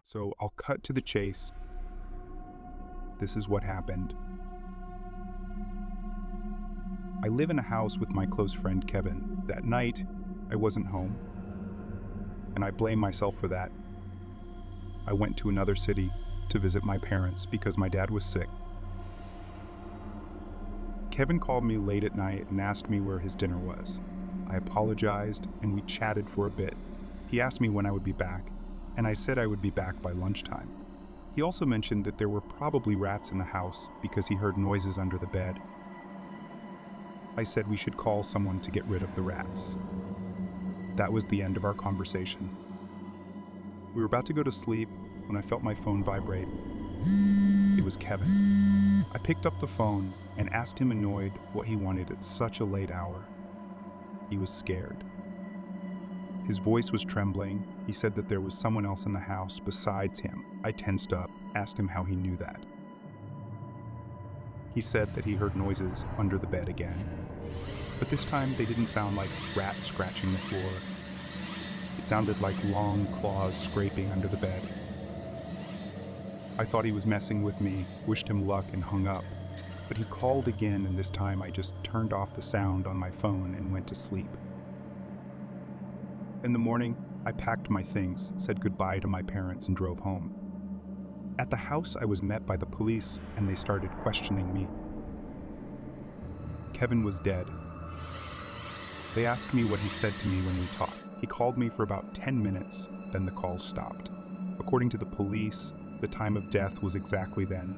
So I'll cut to the chase. This is what happened. I live in a house with my close friend Kevin. That night, I wasn't home, and I blame myself for that. I went to another city to visit my parents because my dad was sick. Kevin called me late at night and asked me where his dinner was. I apologized, and we chatted for a bit. He asked me when I would be back, and I said I would be back by lunchtime. He also mentioned that there were probably rats in the house because he heard noises under the bed. I said we should call someone to get rid of the rats. That was the end of our conversation. We were about to go to sleep when I felt my phone vibrate. It was Kevin. I picked up the phone and asked him annoyed what he wanted at such a late hour. He was scared. His voice was trembling. He said that there was someone else in the house besides him. I tensed up, asked him how he knew that. He said that he heard noises under the bed again, but this time they didn't sound like rats scratching the floor. It sounded like long claws scraping under the bed. I thought he was messing with me, wished him luck, and hung up. But he called again, and this time I just turned off the sound on my phone and went to sleep. In the morning, I packed my things, said goodbye to my parents, and drove home. At the house, I was met by the police, and they started questioning me. Kevin was dead. They asked me what he said to me when we talked. He called me for about 10 minutes, then the call stopped. According to the police, the time of death was exactly then.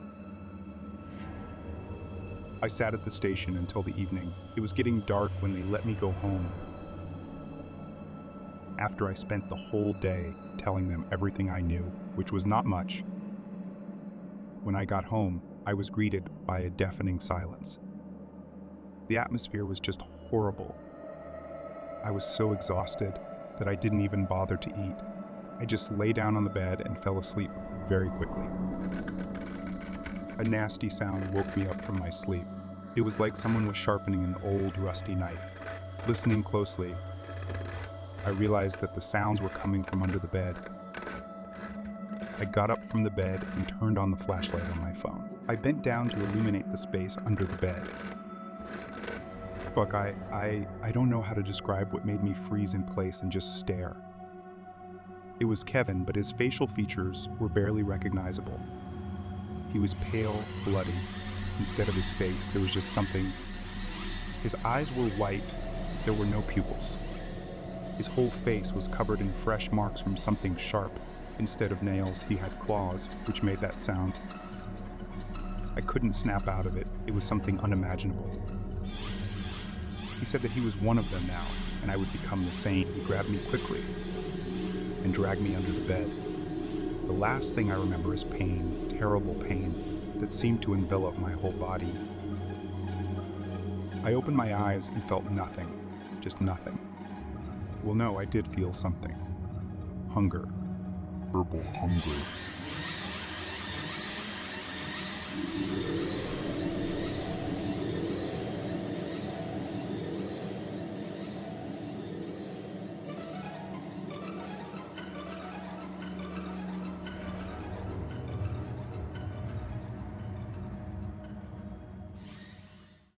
I sat at the station until the evening. It was getting dark when they let me go home. After I spent the whole day telling them everything I knew, which was not much. When I got home, I was greeted by a deafening silence. The atmosphere was just horrible. I was so exhausted that I didn't even bother to eat. I just lay down on the bed and fell asleep very quickly. A nasty sound woke me up from my sleep. It was like someone was sharpening an old, rusty knife. Listening closely, I realized that the sounds were coming from under the bed. I got up from the bed and turned on the flashlight on my phone. I bent down to illuminate the space under the bed. Fuck, I don't know how to describe what made me freeze in place and just stare. It was Kevin, but his facial features were barely recognizable. He was pale, bloody. Instead of his face, there was just something. His eyes were white. There were no pupils. His whole face was covered in fresh marks from something sharp. Instead of nails, he had claws, which made that sound. I couldn't snap out of it. It was something unimaginable. He said that he was one of them now, and I would become the same. He grabbed me quickly and dragged me under the bed. The last thing I remember is pain, terrible pain, that seemed to envelop my whole body. I opened my eyes and felt nothing, just nothing. Well, no, I did feel something. Hunger. Purple hunger.